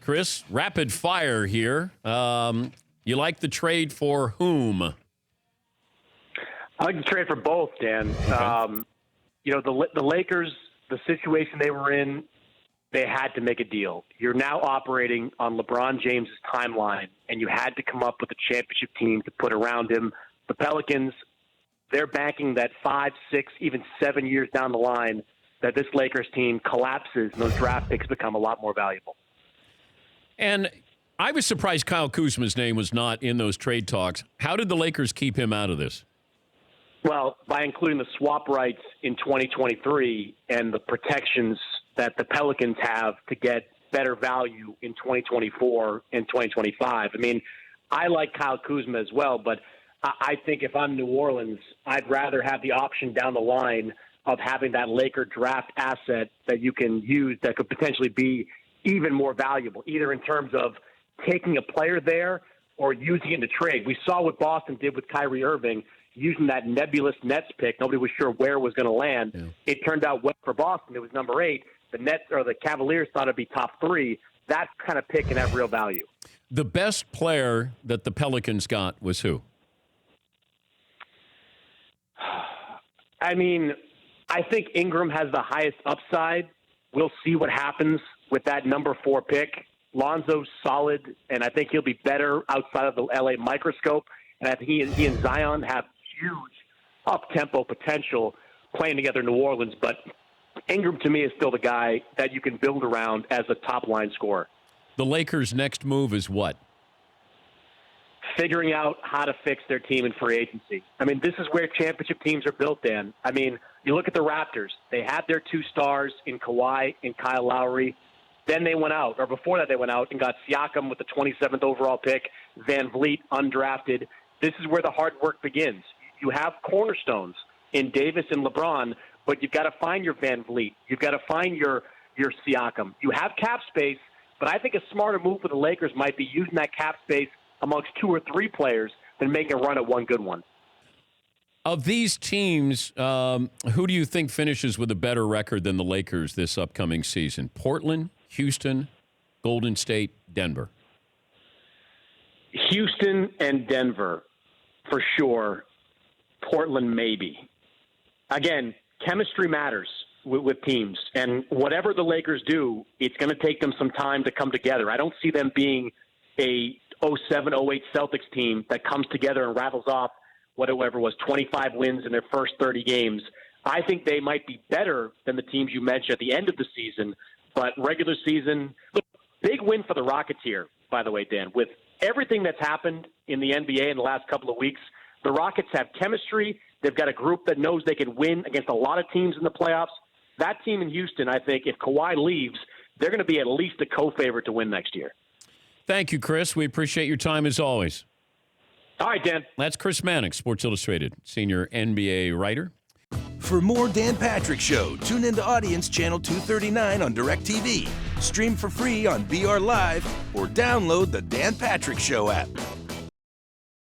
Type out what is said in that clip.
Chris, rapid fire here. You like the trade for whom? I like the trade for both, Dan. Okay. The Lakers, the situation they were in, they had to make a deal. You're now operating on LeBron James' timeline, and you had to come up with a championship team to put around him. The Pelicans, they're banking that 5, 6, even 7 years down the line that this Lakers team collapses and those draft picks become a lot more valuable. And I was surprised Kyle Kuzma's name was not in those trade talks. How did the Lakers keep him out of this? Well, by including the swap rights in 2023 and the protections that the Pelicans have to get better value in 2024 and 2025. I mean, I like Kyle Kuzma as well, but I think if I'm New Orleans, I'd rather have the option down the line of having that Laker draft asset that you can use that could potentially be even more valuable, either in terms of taking a player there or using it in the trade. We saw what Boston did with Kyrie Irving, using that nebulous Nets pick. Nobody was sure where it was going to land. Yeah. It turned out well for Boston. It was number 8. The Nets or the Cavaliers thought it'd be top 3. That kind of pick can have real value. The best player that the Pelicans got was who? I mean, I think Ingram has the highest upside. We'll see what happens with that number 4 pick. Lonzo's solid, and I think he'll be better outside of the LA microscope. And I think he and Zion have huge up-tempo potential playing together in New Orleans. But Ingram, to me, is still the guy that you can build around as a top-line scorer. The Lakers' next move is what? Figuring out how to fix their team in free agency. I mean, this is where championship teams are built, Dan. I mean, you look at the Raptors. They had their 2 stars in Kawhi and Kyle Lowry. Then they went out, or before that they went out and got Siakam with the 27th overall pick, Van Vliet undrafted. This is where the hard work begins. You have cornerstones in Davis and LeBron, but you've got to find your Van Vliet. You've got to find your Siakam. You have cap space, but I think a smarter move for the Lakers might be using that cap space amongst 2 or 3 players than making a run at one good one. Of these teams, who do you think finishes with a better record than the Lakers this upcoming season? Portland, Houston, Golden State, Denver? Houston and Denver, for sure. Portland, maybe. Again, chemistry matters with teams. And whatever the Lakers do, it's going to take them some time to come together. I don't see them being a 07-08 Celtics team that comes together and rattles off whatever was 25 wins in their first 30 games. I think they might be better than the teams you mentioned at the end of the season. But regular season, look, big win for the Rockets here, by the way, Dan. With everything that's happened in the NBA in the last couple of weeks, the Rockets have chemistry. They've got a group that knows they can win against a lot of teams in the playoffs. That team in Houston, I think, if Kawhi leaves, they're going to be at least a co-favorite to win next year. Thank you, Chris. We appreciate your time as always. All right, Dan. That's Chris Mannix, Sports Illustrated, senior NBA writer. For more Dan Patrick Show, tune into Audience Channel 239 on DirecTV. Stream for free on BR Live or download the Dan Patrick Show app.